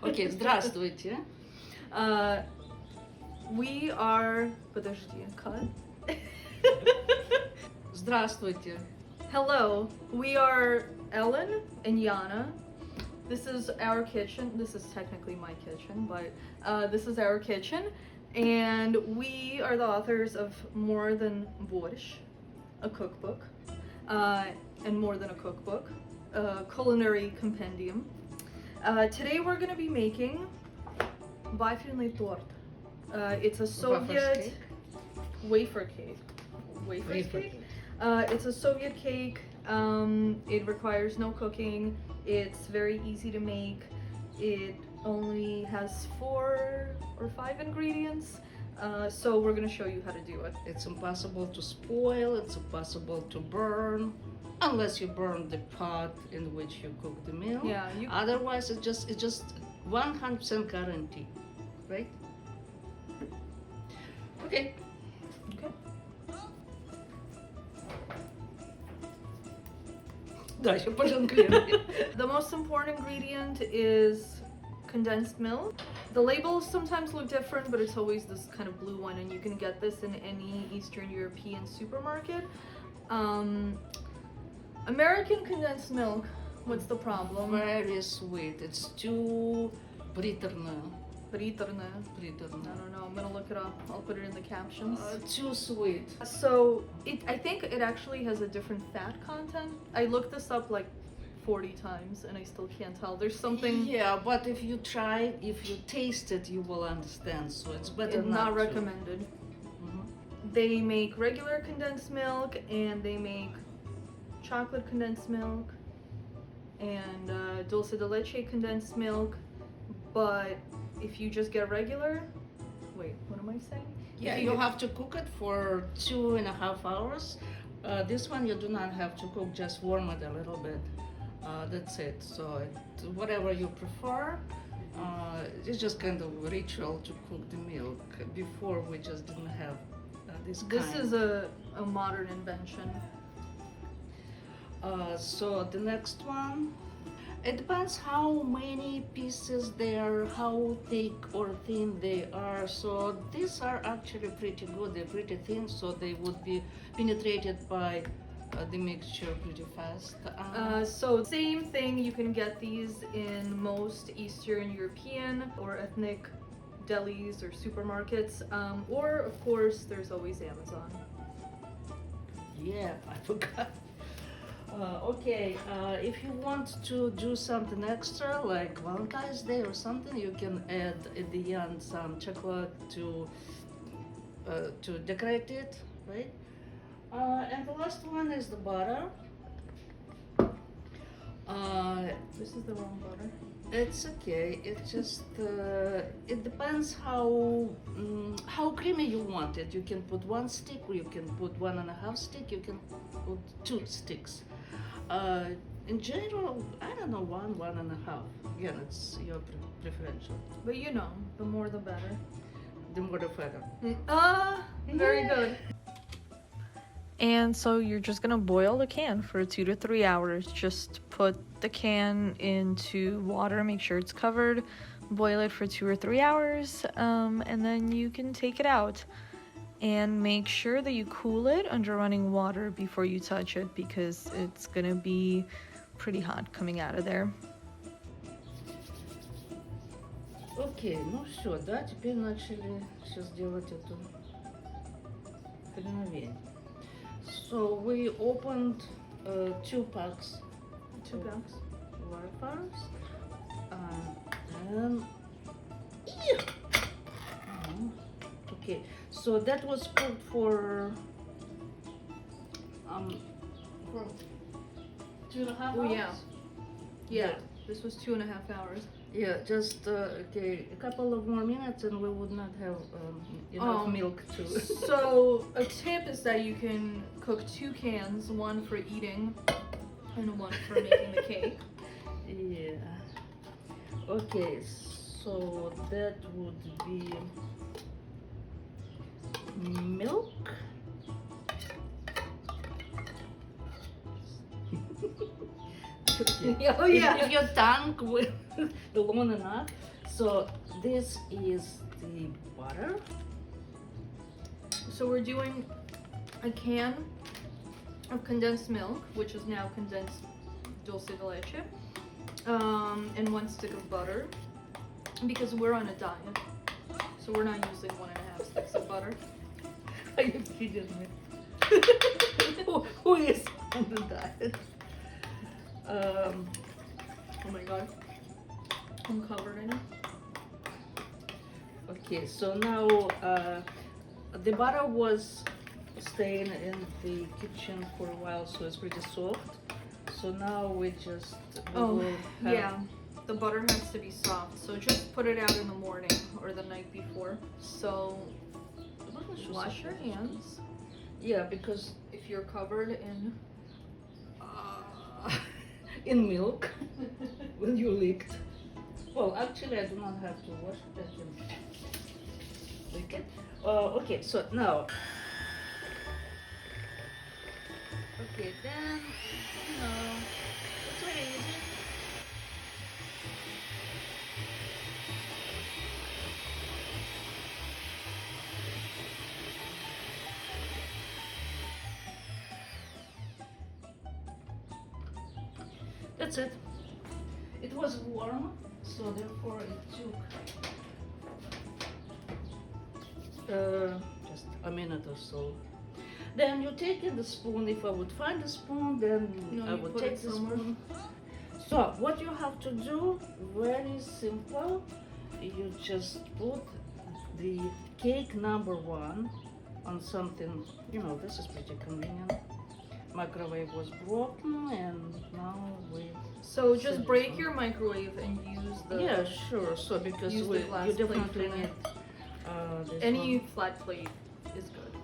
Окей, здравствуйте. We are... Подожди, cut. Здравствуйте. Hello, we are Ellen and Yana. This is our kitchen. This is technically my kitchen, but this is our kitchen. And we are the authors of More Than Borsch, a cookbook, and More Than a Cookbook, a culinary compendium. Today we're going to be making вафельный торт. It's a Soviet wafer cake. Wafer cake? It's a Soviet cake. It requires no cooking. It's very easy to make. It only has 4 or 5 ingredients. So we're gonna show you how to do it. It's impossible to spoil, it's impossible to burn, unless you burn the pot in which you cook the meal. Yeah. Otherwise, it's just 100% guarantee, right? Okay. Okay. Дальше пожонглируй. The most important ingredient is condensed milk. The labels sometimes look different, but it's always this kind of blue one, and you can get this in any Eastern European supermarket. American condensed milk, what's the problem? Very sweet. It's too приторно. Приторно. I don't know, I'm gonna look it up. I'll put it in the captions. Too sweet. So, I think it actually has a different fat content. I looked this up like 40 times and I still can't tell. There's something... Yeah, but if you try, if you taste it, you will understand. So it's better not to. recommended. Mhm. They make regular condensed milk and they make chocolate condensed milk and dulce de leche condensed milk, but if you just get regular, wait, what am I saying? Yeah, you have to cook it for 2.5 hours. This one you do not have to cook, just warm it a little bit. That's it. So whatever you prefer. It's just kind of a ritual to cook the milk. Before we just didn't have this kind. This is a modern invention. So the next one, it depends how many pieces they are, how thick or thin they are. So these are actually pretty good. They're pretty thin, so they would be penetrated by the mixture pretty fast. So same thing, you can get these in most Eastern European or ethnic delis or supermarkets, or of course there's always Amazon. Yeah, I forgot. Okay, if you want to do something extra, like Valentine's Day or something, you can add at the end some chocolate to decorate it, right? And the last one is the butter. This is the wrong butter. It's okay. It's just it depends how creamy you want it. You can put 1 stick, or you can put 1.5 stick. You can put 2 sticks. In general, I don't know, 1.5. Again, it's your preferential. But you know, the more the better. The more the better. Very Yeah. good. And so you're just gonna boil the can for 2 to 3 hours. Just put the can into water, make sure it's covered, boil it for 2 or 3 hours, and then you can take it out. And make sure that you cool it under running water before you touch it, because it's gonna be pretty hot coming out of there. Окей, ну все, да, теперь начали сейчас делать эту хреновень. So we opened 2 packs. 2 packs. Wafers. And okay, so that was cooked for 2.5 hours. Oh yeah. Yeah, this was 2.5 hours. Yeah, just okay, a couple of more minutes and we would not have enough milk to. So a tip is that you can cook 2 cans, one for eating and one for making the cake. Yeah. Okay, so that would be milk. Oh If- yeah. If your tongue will long enough. So this is the butter. So we're doing a can of condensed milk, which is now condensed dulce de leche, and 1 stick of butter, because we're on a diet. So we're not using 1.5 sticks of butter. Are you kidding me? Who is on the diet? Oh my god. I'm covered in it. Okay, so now the butter was staying in the kitchen for a while, so it's pretty soft. So now we just will have, Yeah. The butter has to be soft, so just put it out in the morning or the night before. So wash your hands Yeah, because if you're covered in. in milk when you licked. Well, actually, I do not have to wash it. I can lick it. Okay, so now. Okay, then, it's very easy. That's it. It was warm, so therefore it took just a minute or so. Then you take the spoon. If I would find the spoon, then No, I you would put take it the somewhere. spoon. So what you have to do, very simple. You just put the cake number 1 on something. This is pretty convenient. Microwave was broken, and now we. So just Send break this your microwave and use the. Yeah, sure. So because use the glass you plate definitely for need this Any one. flat plate is good.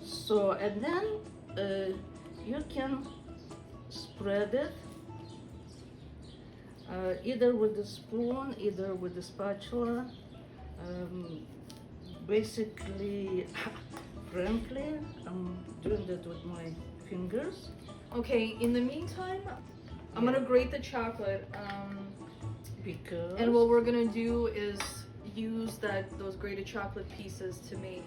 So and then you can spread it either with the spoon, either with the spatula. Basically, frankly, I'm doing that with my fingers. Okay. In the meantime, I'm gonna grate the chocolate. Because And what we're gonna do is use those grated chocolate pieces to make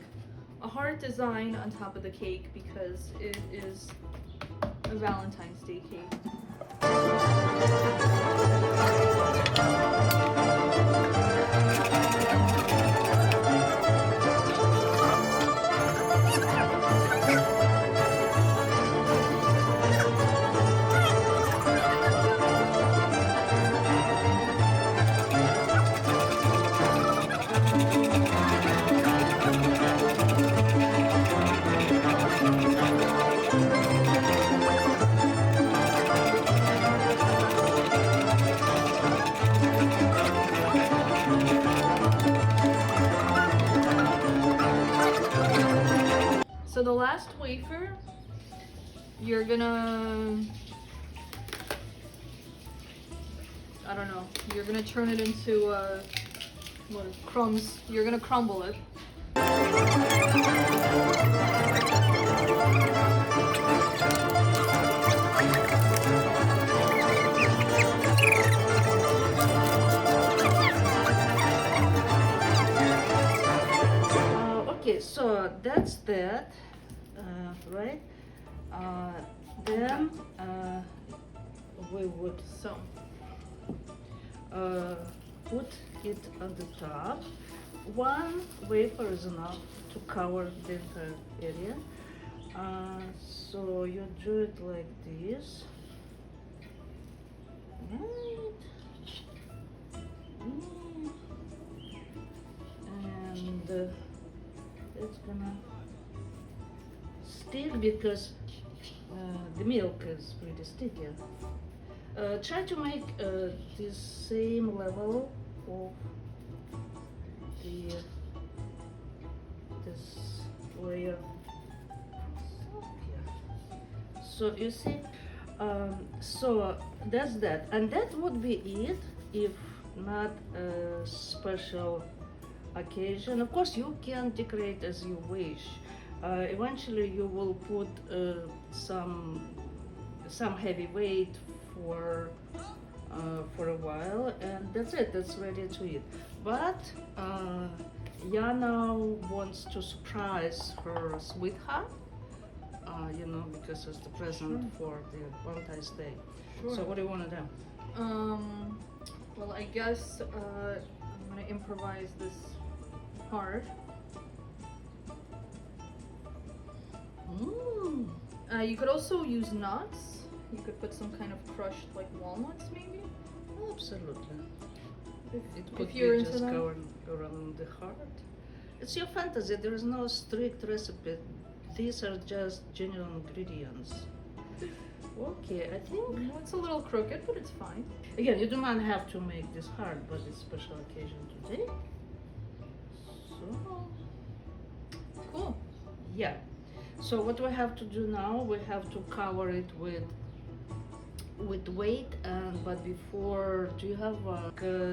a heart design on top of the cake, because it is a Valentine's Day cake. So the last wafer, you're gonna, I don't know, you're gonna turn it into crumbs. You're gonna crumble it. Okay, so that's that, right? Then we would So, put it on the top. 1 wafer is enough to cover the entire area. So you do it like this. Right. And it's gonna stick because the milk is pretty sticky. Try to make the same level of this layer. So you see, so that's that, and that would be it if not a special occasion. Of course, you can decorate as you wish. Eventually, you will put some heavy weight for a while, and that's it. That's ready to eat. But Yana wants to surprise her sweetheart, because it's the present for the Valentine's Day. Sure. So what do you want to do? Well, I guess I'm gonna improvise this heart. You could also use nuts. You could put some kind of crushed, like walnuts, maybe. Absolutely. It If could you're be into just that. go around the heart. It's your fantasy. There is no strict recipe. These are just genuine ingredients. Okay, I think. Well, it's a little crooked, but it's fine. Again, you do not have to make this hard, but it's a special occasion today. So, Cool. yeah. So what we have to do now, we have to cover it with weight, but before, do you have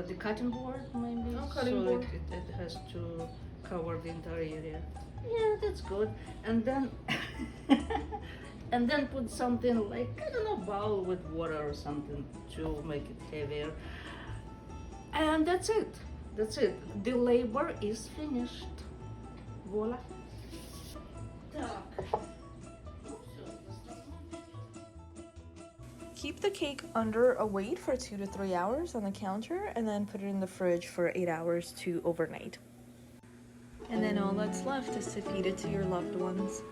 the cutting board maybe? Oh, cutting so board. It has to cover the entire area. Yeah, that's good. And then and then put something like, I don't know, bowl with water or something to make it heavier. And that's it. That's it. The labor is finished. Voila. Keep the cake under a weight for 2 to 3 hours on the counter and then put it in the fridge for 8 hours to overnight. And then all that's left is to feed it to your loved ones.